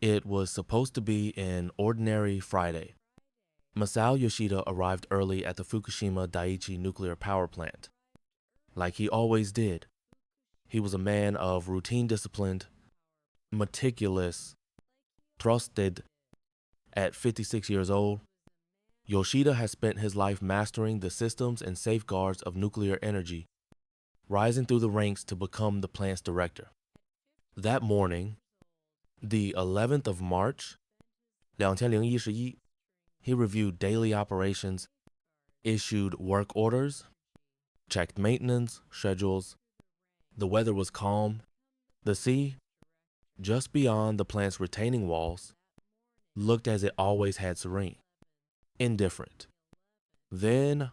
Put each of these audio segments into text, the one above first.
It was supposed to be an ordinary Friday. Masao Yoshida arrived early at the Fukushima Daiichi nuclear power plant. Like he always did. He was a man of routine discipline, meticulous, trusted. At 56 years old, Yoshida has spent his life mastering the systems and safeguards of nuclear energy, rising through the ranks to become the plant's director. That morning, the 11th of March, 2011, he reviewed daily operations, issued work orders, checked maintenance schedules. The weather was calm. The sea, just beyond the plant's retaining walls, looked as it always had, serene, indifferent. Then,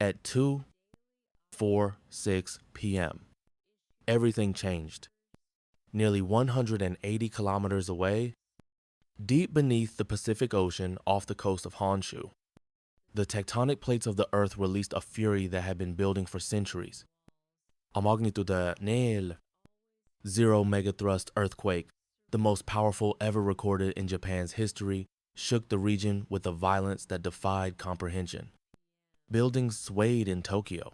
at 2:46 p.m., everything changed. Nearly 180 kilometers away, deep beneath the Pacific Ocean off the coast of Honshu, the tectonic plates of the Earth released a fury that had been building for centuries. A magnitude nil, 0 megathrust earthquake, the most powerful ever recorded in Japan's history, shook the region with a violence that defied comprehension. Buildings swayed in Tokyo.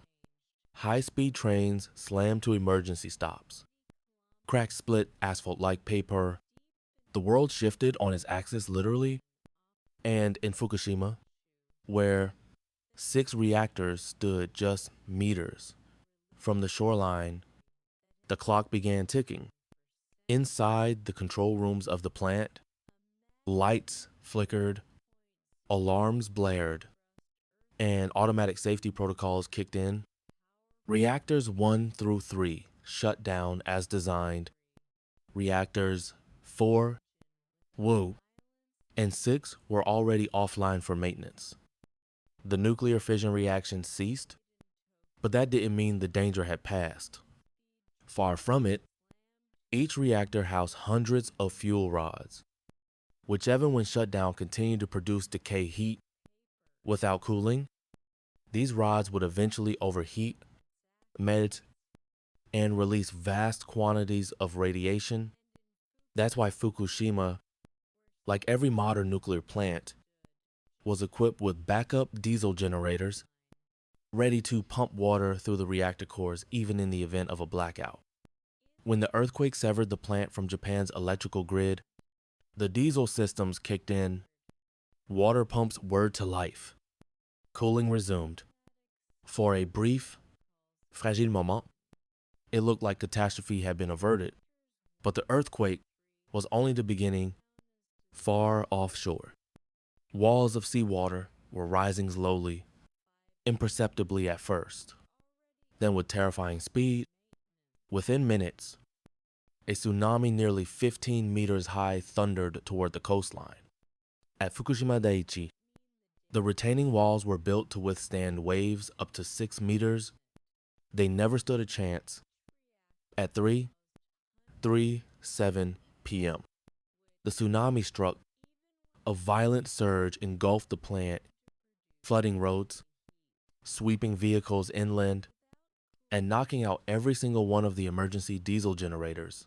High-speed trains slammed to emergency stops. Cracks split asphalt like paper. The world shifted on its axis literally. And in Fukushima, where 6 reactors stood just meters from the shoreline, the clock began ticking. Inside the control rooms of the plant, lights flickered, alarms blared, and automatic safety protocols kicked in. Reactors 1 through 3 shut down as designed. Reactors 4, woo, and 6 were already offline for maintenance. The nuclear fission reaction ceased, but that didn't mean the danger had passed. Far from it, each reactor housed hundreds of fuel rods. Whichever one shut down continued to produce decay heat. Without cooling, these rods would eventually overheat, melt, and release vast quantities of radiation. That's why Fukushima, like every modern nuclear plant, was equipped with backup diesel generators, ready to pump water through the reactor cores even in the event of a blackout. When the earthquake severed the plant from Japan's electrical grid, the diesel systems kicked in. Water pumps whirred to life. Cooling resumed. For a brief, fragile moment, it looked like catastrophe had been averted, but the earthquake was only the beginning. Far offshore, walls of seawater were rising slowly, imperceptibly at first. Then with terrifying speed, within minutes, a tsunami nearly 15 meters high thundered toward the coastline. At Fukushima Daiichi, the retaining walls were built to withstand waves up to 6 meters. They never stood a chance. At 3:37 p.m., the tsunami struck. A violent surge engulfed the plant, flooding roads, sweeping vehicles inland, and knocking out every single one of the emergency diesel generators.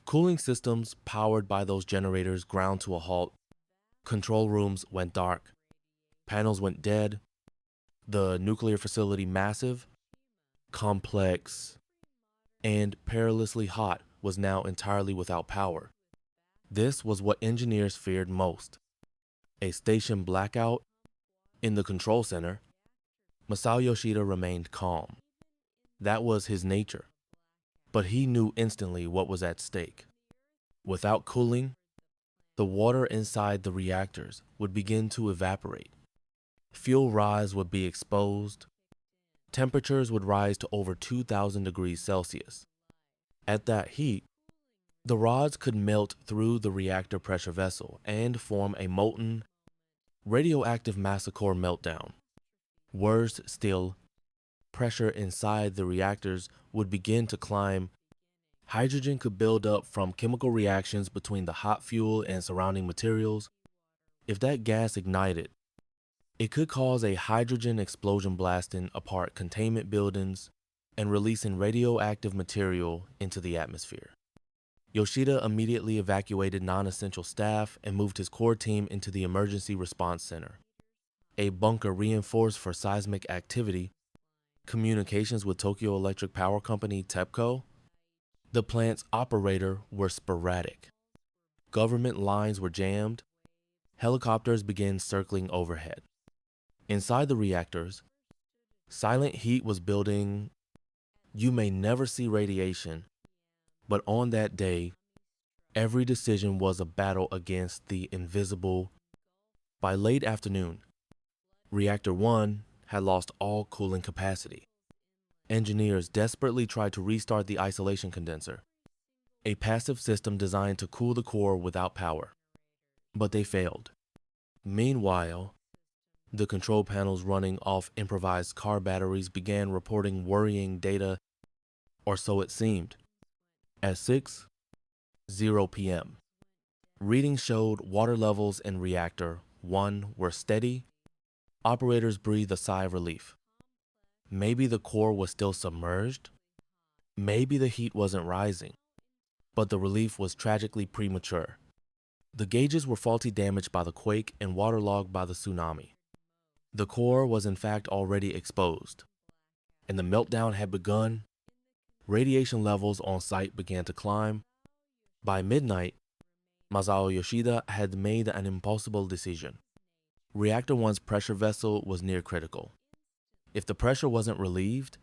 Cooling systems powered by those generators ground to a halt. Control rooms went dark. Panels went dead. The nuclear facility, massive, complex, and perilously hot, was now entirely without power. This was what engineers feared most. A station blackout. In the control center, Masao Yoshida remained calm. That was his nature. But he knew instantly what was at stake. Without cooling, the water inside the reactors would begin to evaporate. Fuel rods would be exposed. Temperatures would rise to over 2,000 degrees Celsius. At that heat, the rods could melt through the reactor pressure vessel and form a molten, radioactive massacre meltdown. Worse still, pressure inside the reactors would begin to climb. Hydrogen could build up from chemical reactions between the hot fuel and surrounding materials. If that gas ignited, it could cause a hydrogen explosion, blasting apart containment buildings and releasing radioactive material into the atmosphere. Yoshida immediately evacuated non-essential staff and moved his core team into the Emergency Response Center, a bunker reinforced for seismic activity. Communications with Tokyo Electric Power Company TEPCO, the plant's operator, were sporadic. Government lines were jammed. Helicopters began circling overhead. Inside the reactors, silent heat was building. You may never see radiation, but on that day, every decision was a battle against the invisible. By late afternoon, Reactor 1 had lost all cooling capacity. Engineers desperately tried to restart the isolation condenser, a passive system designed to cool the core without power, but they failed. Meanwhile, the control panels running off improvised car batteries began reporting worrying data, or so it seemed. At 6:00 p.m., readings showed water levels in Reactor 1 were steady. Operators breathed a sigh of relief. Maybe the core was still submerged. Maybe the heat wasn't rising. But the relief was tragically premature. The gauges were faulty, damaged by the quake and waterlogged by the tsunami. The core was in fact already exposed, and the meltdown had begun. Radiation levels on site began to climb. By midnight, Masao Yoshida had made an impossible decision. Reactor 1's pressure vessel was near critical. If the pressure wasn't relieved,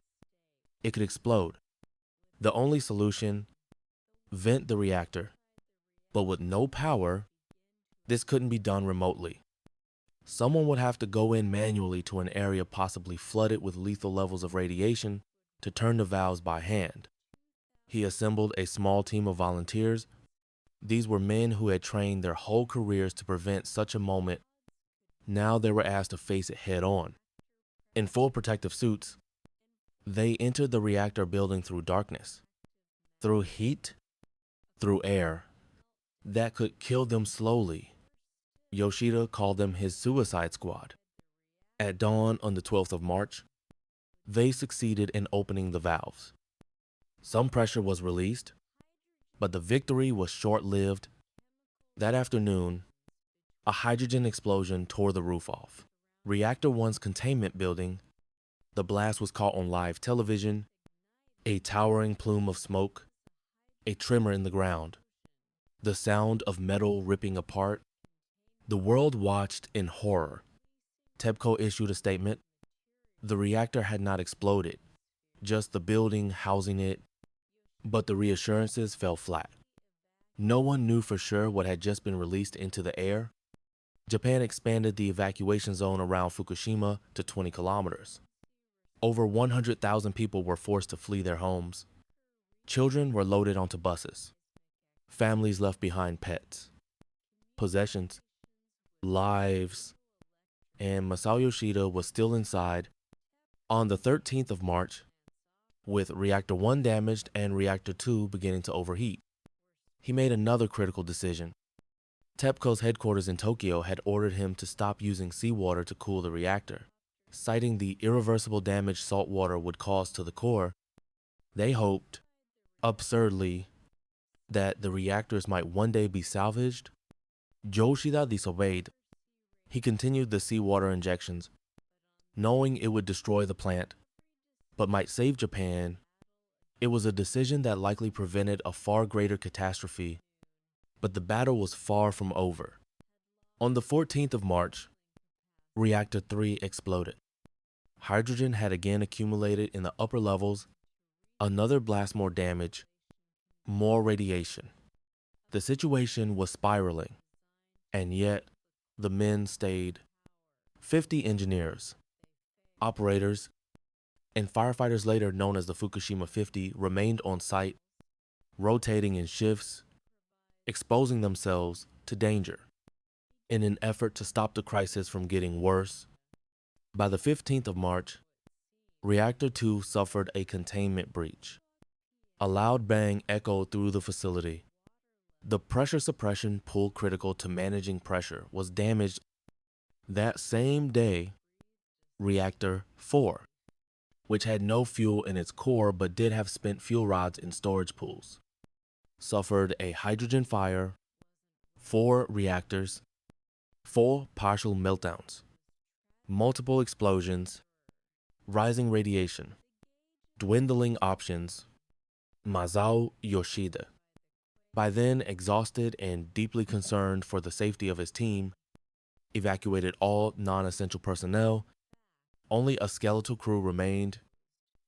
it could explode. The only solution: vent the reactor. But with no power, this couldn't be done remotely. Someone would have to go in manually to an area possibly flooded with lethal levels of radiation to turn the valves by hand. He assembled a small team of volunteers. These were men who had trained their whole careers to prevent such a moment. Now they were asked to face it head on. In full protective suits, they entered the reactor building through darkness, through heat, through air that could kill them slowly. Yoshida called them his suicide squad. At dawn on the 12th of March, they succeeded in opening the valves. Some pressure was released, but the victory was short-lived. That afternoon, a hydrogen explosion tore the roof off. Reactor 1's containment building, the blast was caught on live television, a towering plume of smoke, a tremor in the ground, the sound of metal ripping apart. The world watched in horror. TEPCO issued a statement. The reactor had not exploded, just the building housing it, but the reassurances fell flat. No one knew for sure what had just been released into the air. Japan expanded the evacuation zone around Fukushima to 20 kilometers. Over 100,000 people were forced to flee their homes. Children were loaded onto buses. Families left behind pets, possessions, lives, and Masao Yoshida was still inside. On the 13th of March, with Reactor 1 damaged and Reactor 2 beginning to overheat, he made another critical decision. TEPCO's headquarters in Tokyo had ordered him to stop using seawater to cool the reactor, citing the irreversible damage salt water would cause to the core. They hoped, absurdly, that the reactors might one day be salvaged. Yoshida disobeyed. He continued the seawater injections, knowing it would destroy the plant, but might save Japan. It was a decision that likely prevented a far greater catastrophe, but the battle was far from over. On the 14th of March, Reactor 3 exploded. Hydrogen had again accumulated in the upper levels. Another blast, more damage, more radiation. The situation was spiraling, and yet the men stayed. 50 engineers, operators, and firefighters, later known as the Fukushima 50, remained on site, rotating in shifts, exposing themselves to danger in an effort to stop the crisis from getting worse. By the 15th of March, Reactor 2 suffered a containment breach. A loud bang echoed through the facility. The pressure suppression pool critical to managing pressure was damaged. That same day, Reactor 4, which had no fuel in its core but did have spent fuel rods in storage pools, suffered a hydrogen fire, 4 reactors, 4 partial meltdowns, multiple explosions, rising radiation, dwindling options. Masao Yoshida, by then exhausted and deeply concerned for the safety of his team, evacuated all non-essential personnel. Only a skeletal crew remained.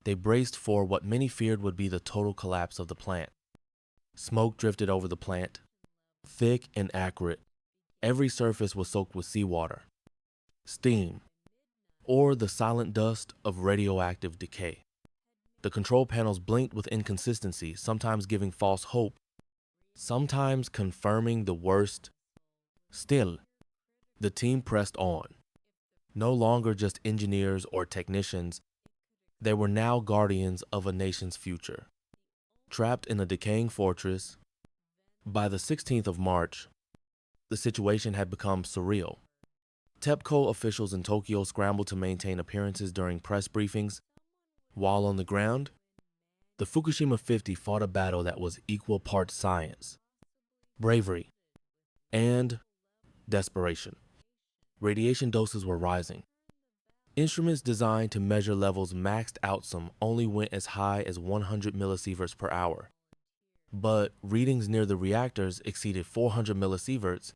They braced for what many feared would be the total collapse of the plant. Smoke drifted over the plant, thick and acrid. Every surface was soaked with seawater, steam, or the silent dust of radioactive decay. The control panels blinked with inconsistency, sometimes giving false hope, sometimes confirming the worst. Still, the team pressed on. No longer just engineers or technicians, they were now guardians of a nation's future. Trapped in a decaying fortress, by the 16th of March, the situation had become surreal. TEPCO officials in Tokyo scrambled to maintain appearances during press briefings. While on the ground, the Fukushima 50 fought a battle that was equal parts science, bravery, and desperation. Radiation doses were rising. Instruments designed to measure levels maxed out. Some only went as high as 100 millisieverts per hour. But readings near the reactors exceeded 400 millisieverts.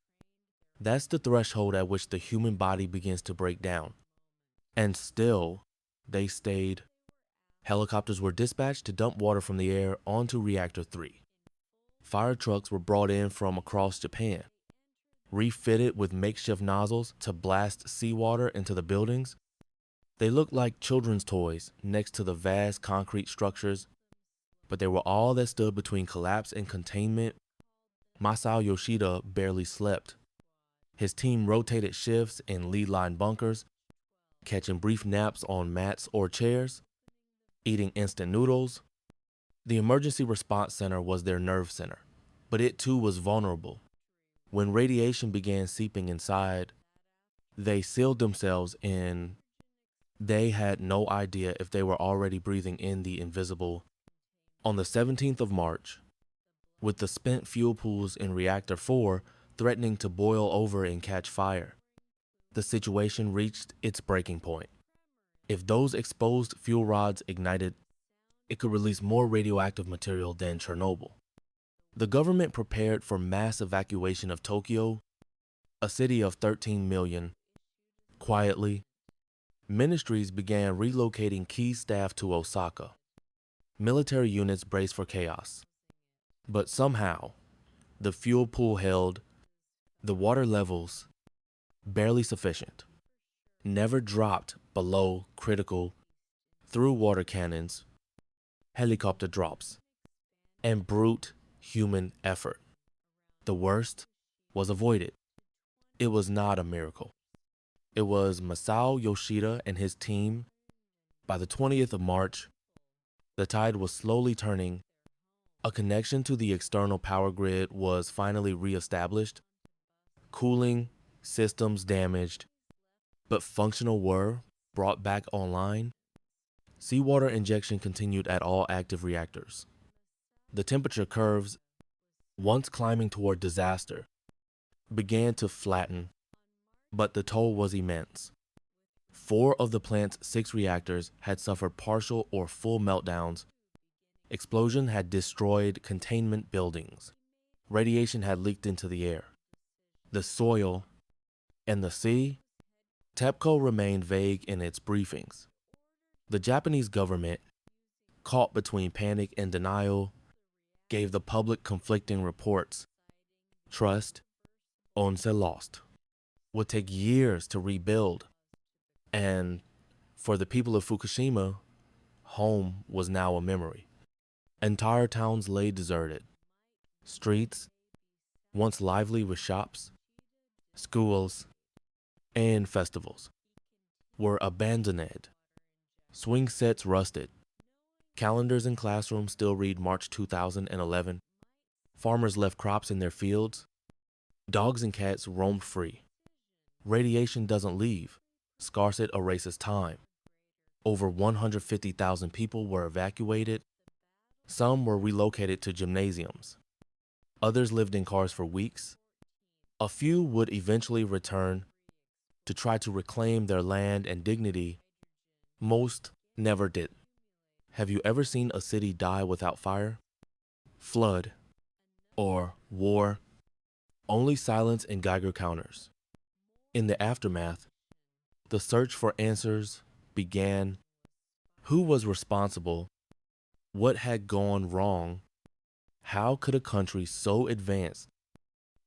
That's the threshold at which the human body begins to break down. And still, they stayed. Helicopters were dispatched to dump water from the air onto Reactor 3. Fire trucks were brought in from across Japan, refitted with makeshift nozzles to blast seawater into the buildings. They looked like children's toys next to the vast concrete structures, but they were all that stood between collapse and containment. Masao Yoshida barely slept. His team rotated shifts in lead-line bunkers, catching brief naps on mats or chairs, eating instant noodles. The emergency response center was their nerve center, but it too was vulnerable. When radiation began seeping inside, they sealed themselves in. They had no idea if they were already breathing in the invisible. On the 17th of March, with the spent fuel pools in Reactor 4 threatening to boil over and catch fire, the situation reached its breaking point. If those exposed fuel rods ignited, it could release more radioactive material than Chernobyl. The government prepared for mass evacuation of Tokyo, a city of 13 million. Quietly, ministries began relocating key staff to Osaka. Military units braced for chaos. But somehow, the fuel pool held. The water levels, barely sufficient, never dropped below critical through water cannons, helicopter drops, and brute human effort. The worst was avoided. It was not a miracle. It was Masao Yoshida and his team. By the 20th of March, the tide was slowly turning. A connection to the external power grid was finally reestablished. Cooling systems damaged, but functional were brought back online. Seawater injection continued at all active reactors. The temperature curves, once climbing toward disaster, began to flatten, but the toll was immense. 4 of the plant's 6 reactors had suffered partial or full meltdowns. Explosion had destroyed containment buildings. Radiation had leaked into the air, the soil, and the sea. TEPCO remained vague in its briefings. The Japanese government, caught between panic and denial, gave the public conflicting reports. Trust, once lost, would take years to rebuild. And for the people of Fukushima, home was now a memory. Entire towns lay deserted. Streets, once lively with shops, schools, and festivals, were abandoned. Swing sets rusted. Calendars in classrooms still read March 2011. Farmers left crops in their fields. Dogs and cats roamed free. Radiation doesn't leave. Scarcity erases time. Over 150,000 people were evacuated. Some were relocated to gymnasiums. Others lived in cars for weeks. A few would eventually return to try to reclaim their land and dignity. Most never did. Have you ever seen a city die without fire, flood, or war? Only silence and Geiger counters. In the aftermath, the search for answers began. Who was responsible? What had gone wrong? How could a country so advanced,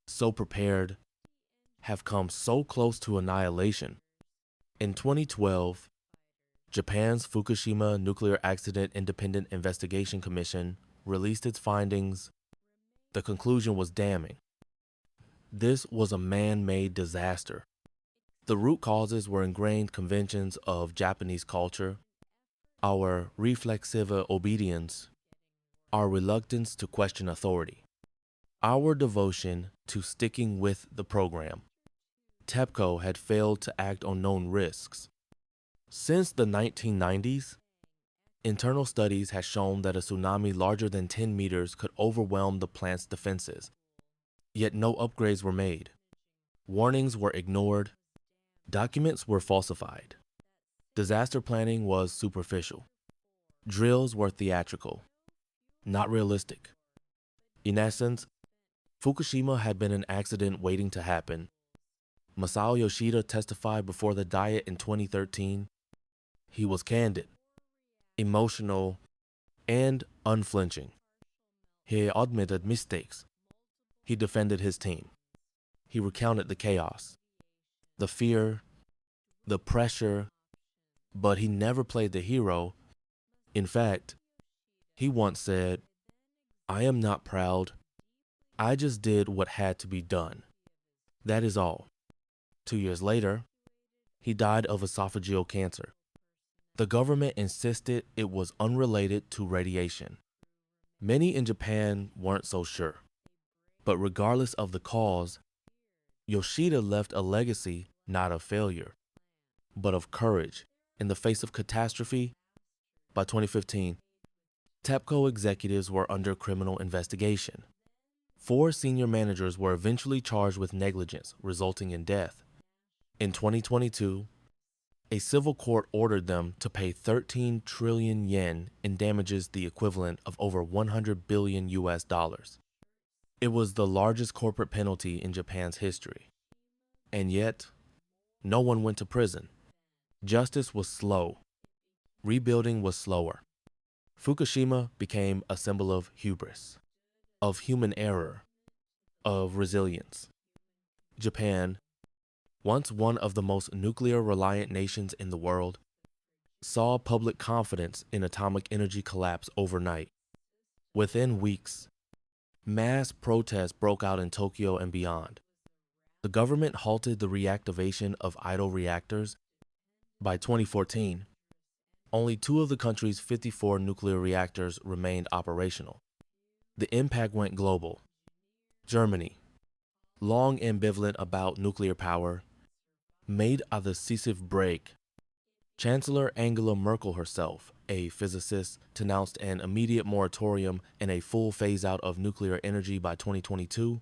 so prepared, have come so close to annihilation? In 2012, Japan's Fukushima Nuclear Accident Independent Investigation Commission released its findings. The conclusion was damning. This was a man-made disaster. The root causes were ingrained conventions of Japanese culture, our reflexive obedience, our reluctance to question authority, our devotion to sticking with the program. TEPCO had failed to act on known risks. Since the 1990s, internal studies had shown that a tsunami larger than 10 meters could overwhelm the plant's defenses. Yet no upgrades were made. Warnings were ignored. Documents were falsified. Disaster planning was superficial. Drills were theatrical, not realistic. In essence, Fukushima had been an accident waiting to happen. Masao Yoshida testified before the Diet in 2013. He was candid, emotional, and unflinching. He admitted mistakes. He defended his team. He recounted the chaos, the fear, the pressure, but he never played the hero. In fact, he once said, "I am not proud. I just did what had to be done. That is all." 2 years later, he died of esophageal cancer. The government insisted it was unrelated to radiation. Many in Japan weren't so sure. But regardless of the cause, Yoshida left a legacy not of failure, but of courage in the face of catastrophe. By 2015, TEPCO executives were under criminal investigation. 4 senior managers were eventually charged with negligence, resulting in death. In 2022, a civil court ordered them to pay 13 trillion yen in damages, the equivalent of over 100 billion US dollars. It was the largest corporate penalty in Japan's history. And yet, no one went to prison. Justice was slow. Rebuilding was slower. Fukushima became a symbol of hubris, of human error, of resilience. Japan, once one of the most nuclear-reliant nations in the world, saw public confidence in atomic energy collapse overnight. Within weeks, mass protests broke out in Tokyo and beyond. The government halted the reactivation of idle reactors. By 2014, only 2 of the country's 54 nuclear reactors remained operational. The impact went global. Germany, long ambivalent about nuclear power, made a decisive break. Chancellor Angela Merkel herself, a physicist, announced an immediate moratorium and a full phase-out of nuclear energy by 2022.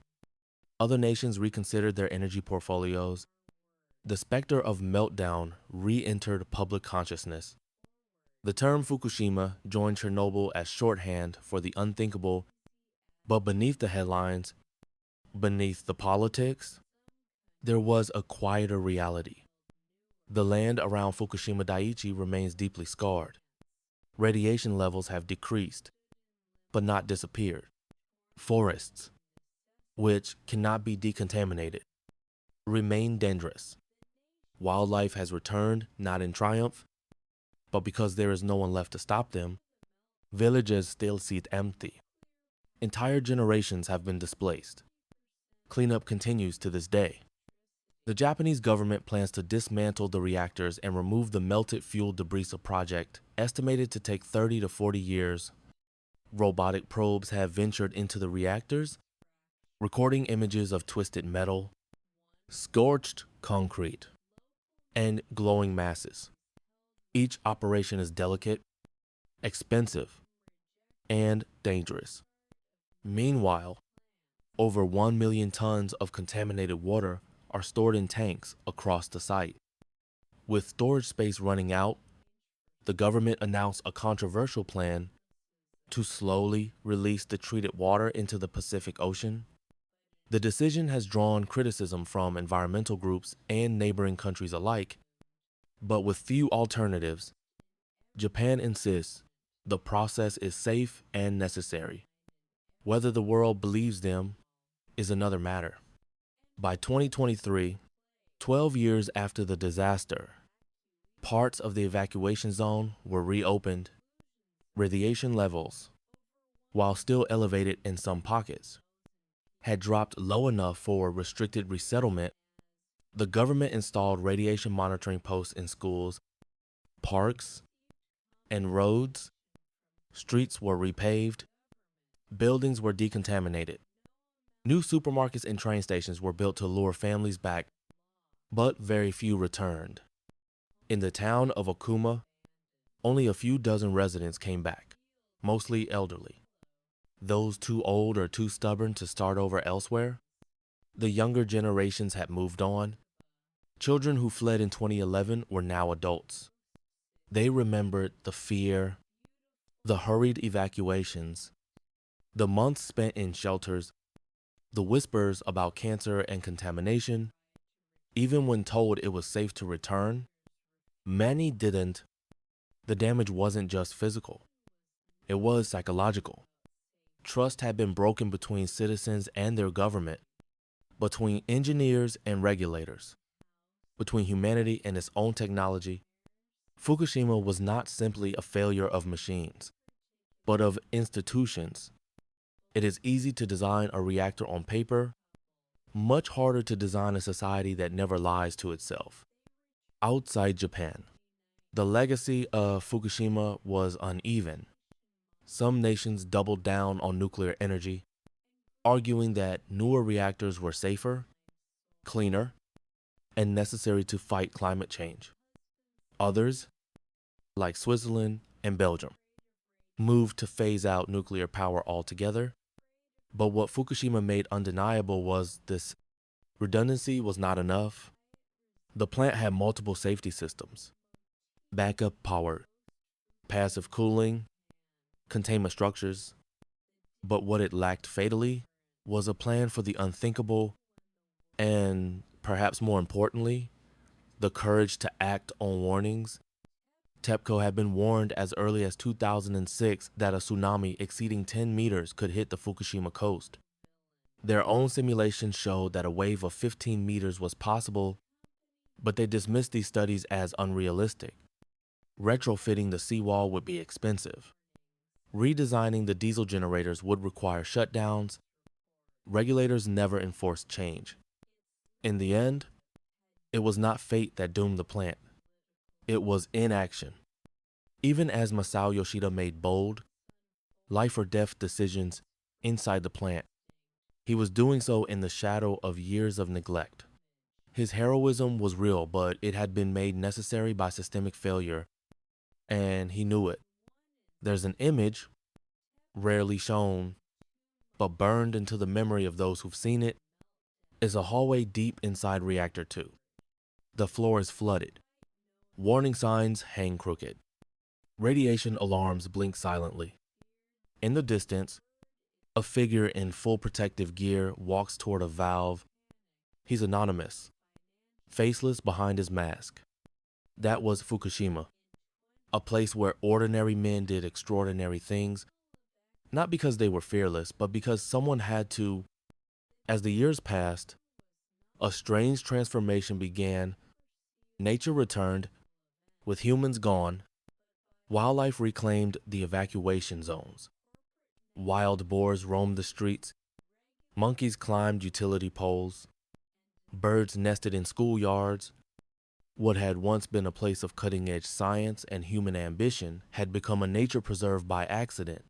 Other nations reconsidered their energy portfolios. The specter of meltdown re-entered public consciousness. The term Fukushima joined Chernobyl as shorthand for the unthinkable, but beneath the headlines, beneath the politics, there was a quieter reality. The land around Fukushima Daiichi remains deeply scarred. Radiation levels have decreased, but not disappeared. Forests, which cannot be decontaminated, remain dangerous. Wildlife has returned, not in triumph, but because there is no one left to stop them. Villages still sit empty. Entire generations have been displaced. Cleanup continues to this day. The Japanese government plans to dismantle the reactors and remove the melted fuel debris. A project estimated to take 30 to 40 years. Robotic probes have ventured into the reactors, recording images of twisted metal, scorched concrete, and glowing masses. Each operation is delicate, expensive, and dangerous. Meanwhile, Over 1 million tons of contaminated water are stored in tanks across the site. With storage space running out, the government announced a controversial plan to slowly release the treated water into the Pacific Ocean. The decision has drawn criticism from environmental groups and neighboring countries alike, but with few alternatives, Japan insists the process is safe and necessary. Whether the world believes them is another matter. By 2023, 12 years after the disaster, parts of the evacuation zone were reopened. Radiation levels, while still elevated in some pockets, had dropped low enough for restricted resettlement. The government installed radiation monitoring posts in schools, parks, and roads. Streets were repaved. Buildings were decontaminated. New supermarkets and train stations were built to lure families back, but very few returned. In the town of Okuma, only a few dozen residents came back, mostly elderly. Those too old or too stubborn to start over elsewhere. The younger generations had moved on. Children who fled in 2011 were now adults. They remembered the fear, the hurried evacuations, the months spent in shelters, the whispers about cancer and contamination. Even when told it was safe to return, many didn't. The damage wasn't just physical. It was psychological. Trust had been broken between citizens and their government, between engineers and regulators, between humanity and its own technology. Fukushima was not simply a failure of machines, but of institutions. It is easy to design a reactor on paper, much harder to design a society that never lies to itself. Outside Japan, the legacy of Fukushima was uneven. Some nations doubled down on nuclear energy, arguing that newer reactors were safer, cleaner, and necessary to fight climate change. Others, like Switzerland and Belgium, moved to phase out nuclear power altogether. But what Fukushima made undeniable was this redundancy was not enough. The plant had multiple safety systems: backup power, passive cooling, containment structures. But what it lacked fatally was a plan for the unthinkable and, perhaps more importantly, the courage to act on warnings. TEPCO had been warned as early as 2006 that a tsunami exceeding 10 meters could hit the Fukushima coast. Their own simulations showed that a wave of 15 meters was possible, but they dismissed these studies as unrealistic. Retrofitting the seawall would be expensive. Redesigning the diesel generators would require shutdowns. Regulators never enforced change. In the end, it was not fate that doomed the plant. It was inaction. Even as Masao Yoshida made bold, life or death decisions inside the plant, he was doing so in the shadow of years of neglect. His heroism was real, but it had been made necessary by systemic failure, and he knew it. There's an image, rarely shown, but burned into the memory of those who've seen it, is a hallway deep inside Reactor 2. The floor is flooded. Warning signs hang crooked. Radiation alarms blink silently. In the distance, a figure in full protective gear walks toward a valve. He's anonymous, faceless behind his mask. That was Fukushima, a place where ordinary men did extraordinary things, not because they were fearless, but because someone had to. As the years passed, a strange transformation began. Nature returned, with humans gone. Wildlife reclaimed the evacuation zones. Wild boars roamed the streets. Monkeys climbed utility poles. Birds nested in schoolyards. What had once been a place of cutting-edge science and human ambition had become a nature preserve by accident.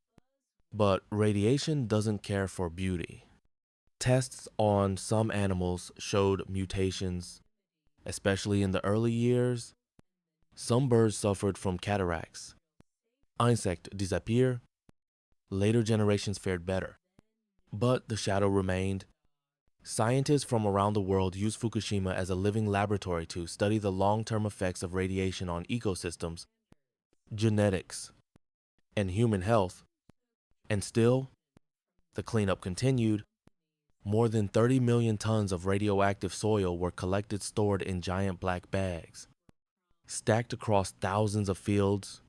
But radiation doesn't care for beauty. Tests on some animals showed mutations, especially in the early years. Some birds suffered from cataracts. Insects disappeared. Later generations fared better. But the shadow remained. Scientists from around the world used Fukushima as a living laboratory to study the long-term effects of radiation on ecosystems, genetics, and human health. And still, the cleanup continued. More than 30 million tons of radioactive soil were collected, stored in giant black bags, stacked across thousands of fields.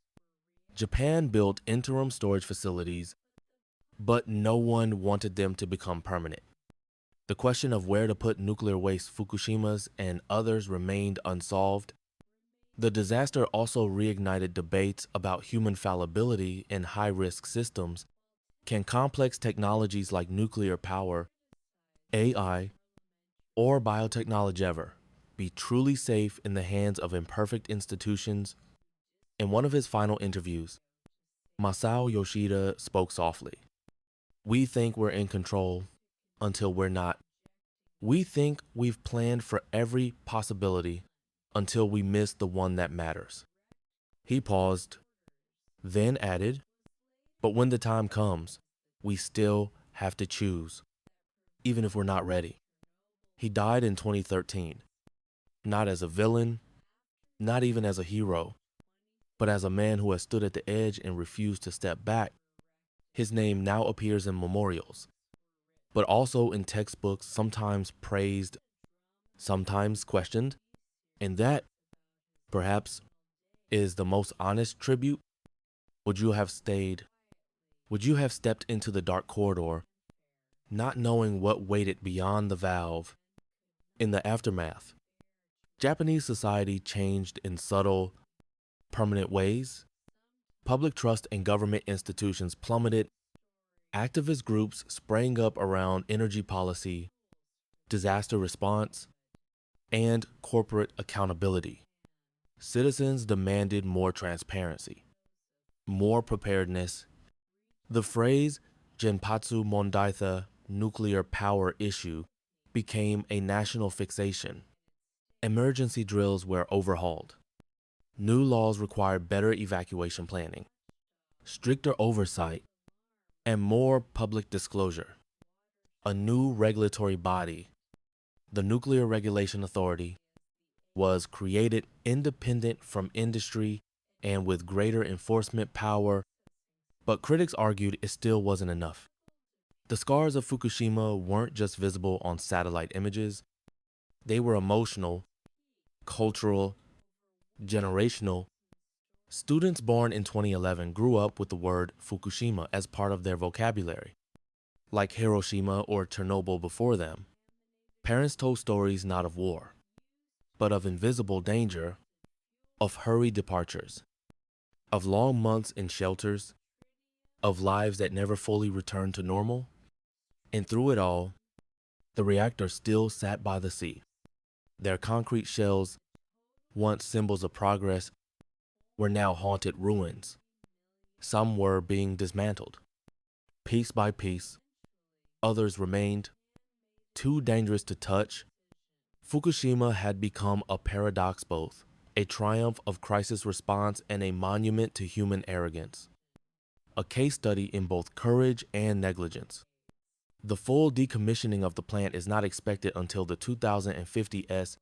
Japan built interim storage facilities, but no one wanted them to become permanent. The question of where to put nuclear waste, Fukushima's and others, remained unsolved. The disaster also reignited debates about human fallibility in high-risk systems. Can complex technologies like nuclear power, AI, or biotechnology ever be truly safe in the hands of imperfect institutions? In one of his final interviews, Masao Yoshida spoke softly. "We think we're in control until we're not. We think we've planned for every possibility until we miss the one that matters." He paused, then added, "But when the time comes, we still have to choose, even if we're not ready." He died in 2013, not as a villain, not even as a hero, but as a man who has stood at the edge and refused to step back. His name now appears in memorials, but also in textbooks, sometimes praised, sometimes questioned, and that, perhaps, is the most honest tribute. Would you have stayed? Would you have stepped into the dark corridor, not knowing what waited beyond the valve? In the aftermath, Japanese society changed in subtle, permanent ways. Public trust in government institutions plummeted. Activist groups sprang up around energy policy, disaster response, and corporate accountability. Citizens demanded more transparency, more preparedness. The phrase Genpatsu Mondaitha, nuclear power issue, became a national fixation. Emergency drills were overhauled. New laws required better evacuation planning, stricter oversight, and more public disclosure. A new regulatory body, the Nuclear Regulation Authority, was created, independent from industry and with greater enforcement power. But critics argued it still wasn't enough. The scars of Fukushima weren't just visible on satellite images. They were emotional, cultural, generational. Students born in 2011 grew up with the word Fukushima as part of their vocabulary, like Hiroshima or Chernobyl before them. Parents told stories not of war, but of invisible danger, of hurried departures, of long months in shelters, of lives that never fully returned to normal. And through it all, the reactor still sat by the sea. Their concrete shells, once symbols of progress, were now haunted ruins. Some were being dismantled, piece by piece. Others remained too dangerous to touch. Fukushima had become a paradox, both a triumph of crisis response and a monument to human arrogance, a case study in both courage and negligence. The full decommissioning of the plant is not expected until the 2050s.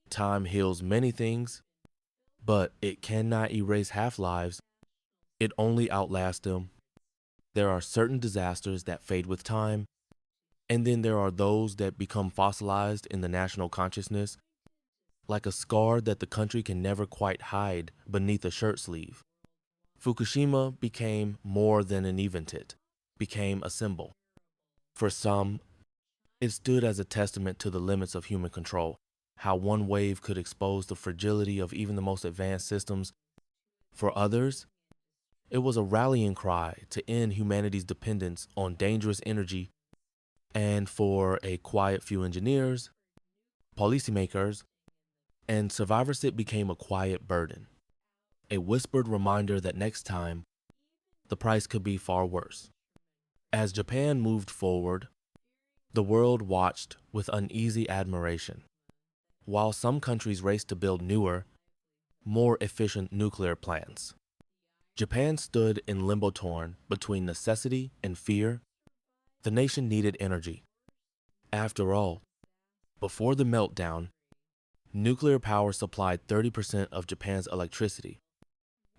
Time heals many things, but it cannot erase half-lives. It only outlasts them. There are certain disasters that fade with time, and then there are those that become fossilized in the national consciousness, like a scar that the country can never quite hide beneath a shirt sleeve. Fukushima became more than an event, it became a symbol. For some, it stood as a testament to the limits of human control, how one wave could expose the fragility of even the most advanced systems. For others, it was a rallying cry to end humanity's dependence on dangerous energy. And for a quiet few engineers, policymakers, and survivors, it became a quiet burden, a whispered reminder that next time, the price could be far worse. As Japan moved forward, the world watched with uneasy admiration. While some countries raced to build newer, more efficient nuclear plants, Japan stood in limbo, torn between necessity and fear. The nation needed energy. After all, before the meltdown, nuclear power supplied 30% of Japan's electricity.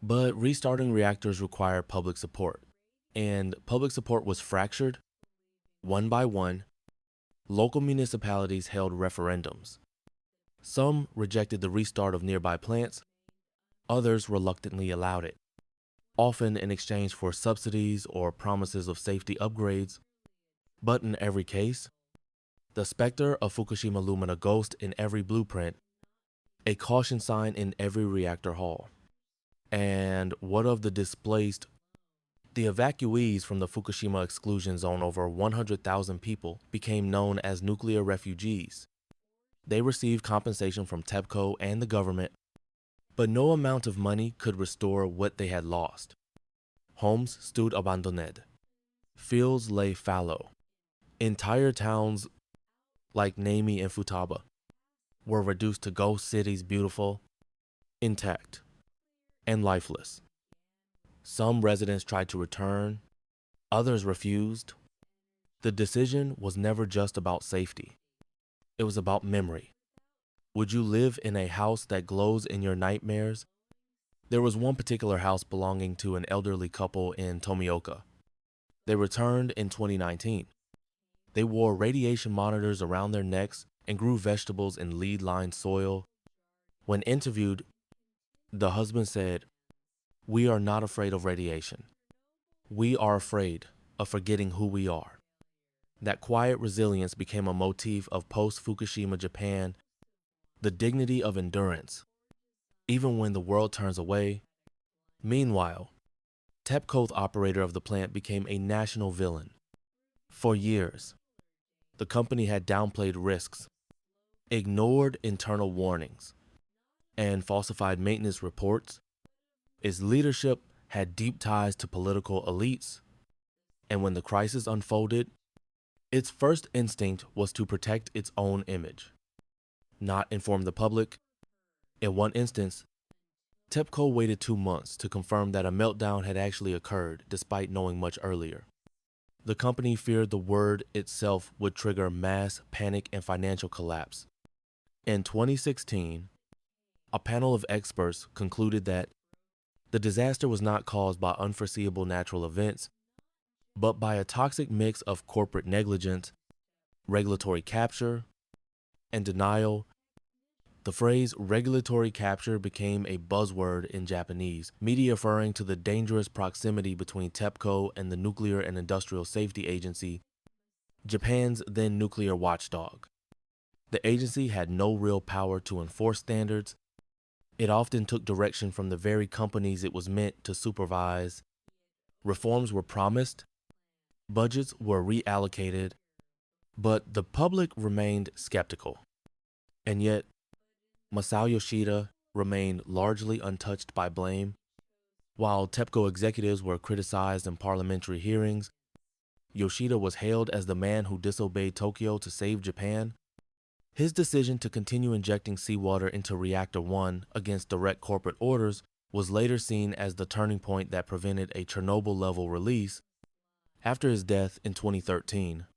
But restarting reactors required public support, and public support was fractured. One by one, local municipalities held referendums. Some rejected the restart of nearby plants, others reluctantly allowed it, often in exchange for subsidies or promises of safety upgrades. But in every case, the specter of Fukushima looming a ghost in every blueprint, a caution sign in every reactor hall. And what of the displaced? The evacuees from the Fukushima exclusion zone, over 100,000 people, became known as nuclear refugees. They received compensation from TEPCO and the government, but no amount of money could restore what they had lost. Homes stood abandoned. Fields lay fallow. Entire towns, like Nami and Futaba, were reduced to ghost cities, beautiful, intact, and lifeless. Some residents tried to return, others refused. The decision was never just about safety. It was about memory. Would you live in a house that glows in your nightmares? There was one particular house belonging to an elderly couple in Tomioka. They returned in 2019. They wore radiation monitors around their necks and grew vegetables in lead-lined soil. When interviewed, the husband said, "We are not afraid of radiation. We are afraid of forgetting who we are." That quiet resilience became a motif of post-Fukushima Japan, the dignity of endurance, even when the world turns away. Meanwhile, TEPCO's operator of the plant became a national villain. For years, the company had downplayed risks, ignored internal warnings, and falsified maintenance reports. Its leadership had deep ties to political elites, and when the crisis unfolded, its first instinct was to protect its own image, not inform the public. In one instance, TEPCO waited 2 months to confirm that a meltdown had actually occurred, despite knowing much earlier. The company feared the word itself would trigger mass panic and financial collapse. In 2016, a panel of experts concluded that the disaster was not caused by unforeseeable natural events, but by a toxic mix of corporate negligence, regulatory capture, and denial. The phrase regulatory capture became a buzzword in Japanese media, referring to the dangerous proximity between TEPCO and the Nuclear and Industrial Safety Agency, Japan's then nuclear watchdog. The agency had no real power to enforce standards. It often took direction from the very companies it was meant to supervise. Reforms were promised, budgets were reallocated, but the public remained skeptical. And yet, Masao Yoshida remained largely untouched by blame. While TEPCO executives were criticized in parliamentary hearings, Yoshida was hailed as the man who disobeyed Tokyo to save Japan. His decision to continue injecting seawater into Reactor 1 against direct corporate orders was later seen as the turning point that prevented a Chernobyl-level release. After his death in 2013,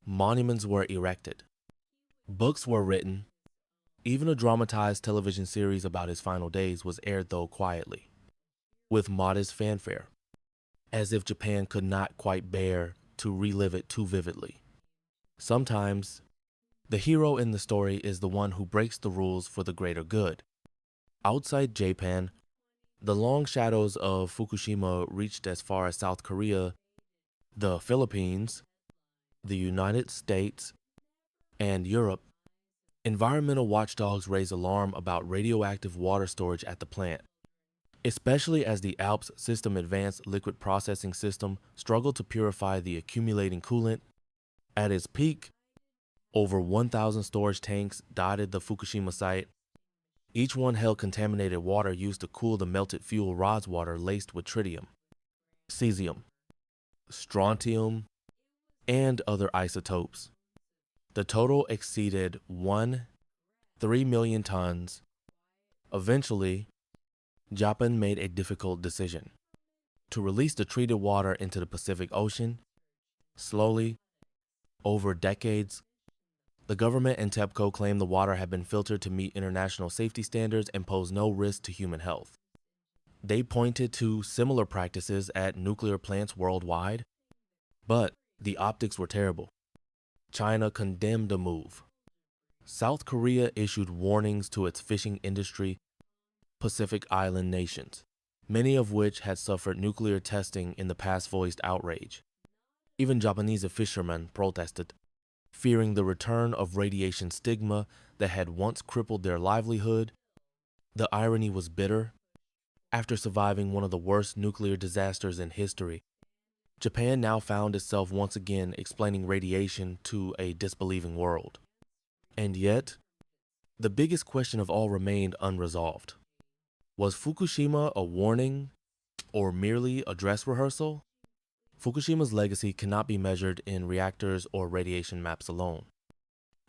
monuments were erected. Books were written. Even a dramatized television series about his final days was aired, though quietly, with modest fanfare, as if Japan could not quite bear to relive it too vividly. Sometimes, the hero in the story is the one who breaks the rules for the greater good. Outside Japan, the long shadows of Fukushima reached as far as South Korea, the Philippines, the United States, and Europe. Environmental watchdogs raise alarm about radioactive water storage at the plant, especially as the ALPS System Advanced Liquid Processing System struggled to purify the accumulating coolant. At its peak, over 1,000 storage tanks dotted the Fukushima site. Each one held contaminated water used to cool the melted fuel rods water laced with tritium, cesium, strontium, and other isotopes. The total exceeded 3 million tons. Eventually, Japan made a difficult decision: to release the treated water into the Pacific Ocean. Slowly, Over decades, the government and TEPCO claimed the water had been filtered to meet international safety standards and pose no risk to human health. They pointed to similar practices at nuclear plants worldwide, but the optics were terrible. China condemned the move. South Korea issued warnings to its fishing industry, Pacific Island nations, many of which had suffered nuclear testing in the past, voiced outrage. Even Japanese fishermen protested, fearing the return of radiation stigma that had once crippled their livelihood. The irony was bitter. After surviving one of the worst nuclear disasters in history, Japan now found itself once again explaining radiation to a disbelieving world. And yet, the biggest question of all remained unresolved. Was Fukushima a warning or merely a dress rehearsal? Fukushima's legacy cannot be measured in reactors or radiation maps alone.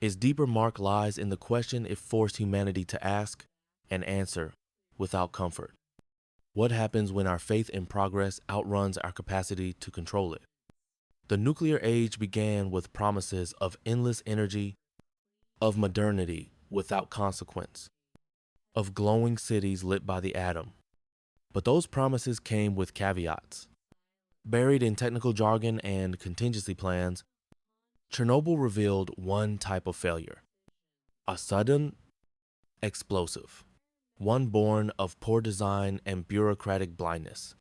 Its deeper mark lies in the question it forced humanity to ask and answer without comfort. What happens when our faith in progress outruns our capacity to control it? The nuclear age began with promises of endless energy, of modernity without consequence, of glowing cities lit by the atom. But those promises came with caveats. Buried in technical jargon and contingency plans, Chernobyl revealed one type of failure: a sudden, explosive, one born of poor design and bureaucratic blindness.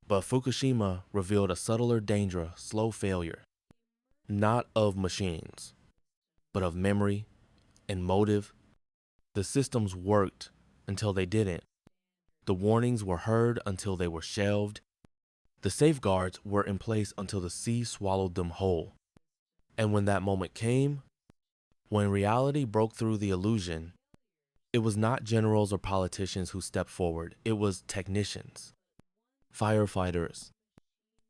But Fukushima revealed a subtler danger, slow failure, not of machines, but of memory and motive. The systems worked until they didn't. The warnings were heard until they were shelved. The safeguards were in place until the sea swallowed them whole. And when that moment came, when reality broke through the illusion, it was not generals or politicians who stepped forward. It was technicians, firefighters,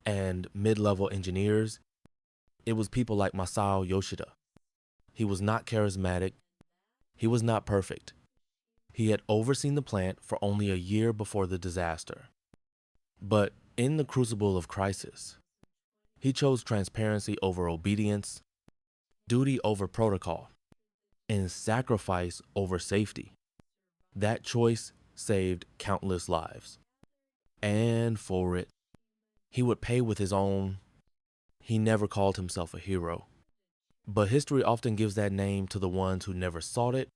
and mid-level engineers. It was people like Masao Yoshida. He was not charismatic. He was not perfect. He had overseen the plant for only a year before the disaster. But in the crucible of crisis, he chose transparency over obedience, duty over protocol, and sacrifice over safety. That choice saved countless lives. And for it, he would pay with his own. He never called himself a hero. But history often gives that name to the ones who never sought it.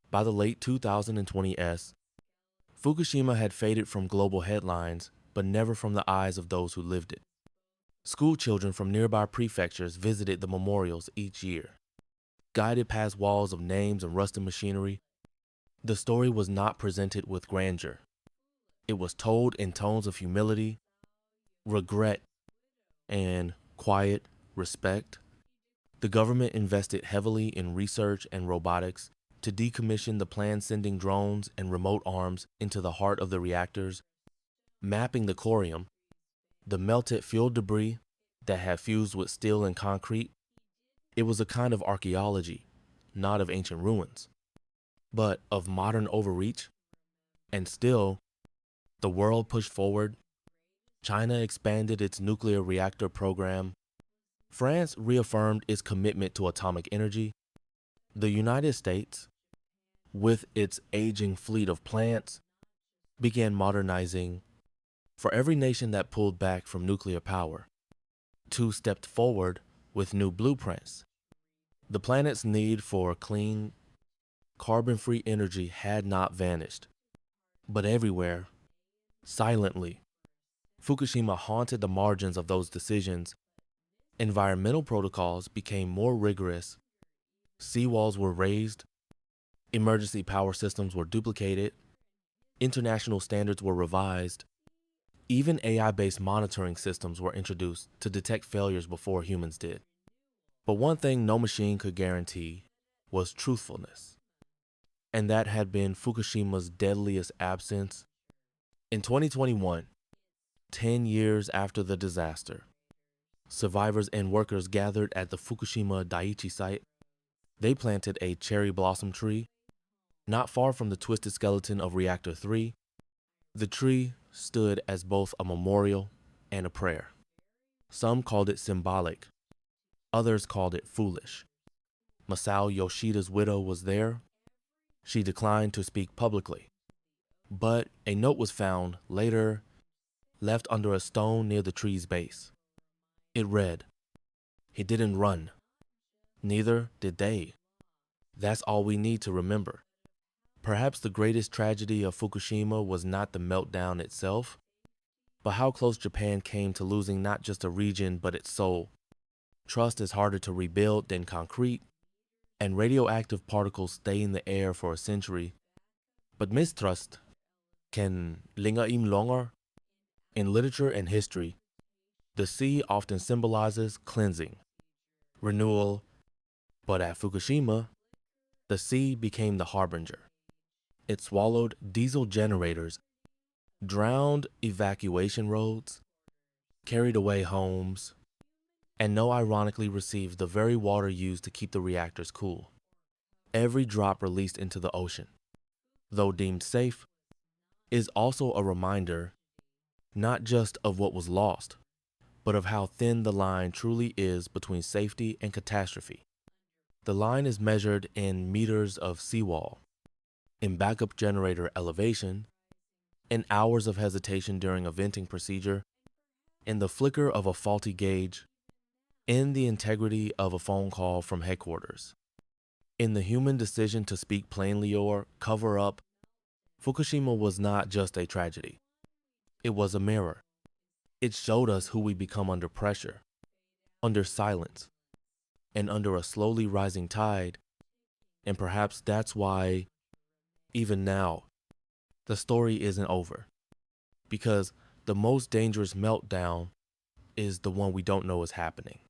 By the late 2020s, Fukushima had faded from global headlines, but never from the eyes of those who lived it. School children from nearby prefectures visited the memorials each year. Guided past walls of names and rusted machinery, the story was not presented with grandeur. It was told in tones of humility, regret, and quiet respect. The government invested heavily in research and robotics to decommission the planned, sending drones and remote arms into the heart of the reactors, mapping the corium, the melted fuel debris that had fused with steel and concrete. It was a kind of archaeology, not of ancient ruins, but of modern overreach. And still, the world pushed forward. China expanded its nuclear reactor program. France reaffirmed its commitment to atomic energy. The United States, with its aging fleet of plants, began modernizing. For every nation that pulled back from nuclear power, two stepped forward with new blueprints. The planet's need for clean, carbon-free energy had not vanished, but everywhere, silently, Fukushima haunted the margins of those decisions. Environmental protocols became more rigorous. Seawalls were raised. Emergency power systems were duplicated. International standards were revised. Even AI-based monitoring systems were introduced to detect failures before humans did. But one thing no machine could guarantee was truthfulness. And that had been Fukushima's deadliest absence. In 2021, 10 years after the disaster, survivors and workers gathered at the Fukushima Daiichi site. They planted a cherry blossom tree not far from the twisted skeleton of Reactor 3. The tree stood as both a memorial and a prayer. Some called it symbolic, Others called it foolish. Masao Yoshida's widow was there. She declined to speak publicly. But a note was found later, left under a stone near the tree's base. It read, "He didn't run. Neither did they." That's all we need to remember. Perhaps the greatest tragedy of Fukushima was not the meltdown itself, but how close Japan came to losing not just a region, but its soul. Trust is harder to rebuild than concrete, and radioactive particles stay in the air for a century. But mistrust can linger even longer. In literature and history, the sea often symbolizes cleansing, renewal, but at Fukushima, the sea became the harbinger. It swallowed diesel generators, drowned evacuation roads, carried away homes, and ironically received the very water used to keep the reactors cool. Every drop released into the ocean, though deemed safe, is also a reminder not just of what was lost, but of how thin the line truly is between safety and catastrophe. The line is measured in meters of seawall, in backup generator elevation, in hours of hesitation during a venting procedure, in the flicker of a faulty gauge, in the integrity of a phone call from headquarters, in the human decision to speak plainly or cover up. Fukushima was not just a tragedy. It was a mirror. It showed us who we become under pressure, under silence, and under a slowly rising tide. And perhaps that's why, even now, the story isn't over. Because the most dangerous meltdown is the one we don't know is happening.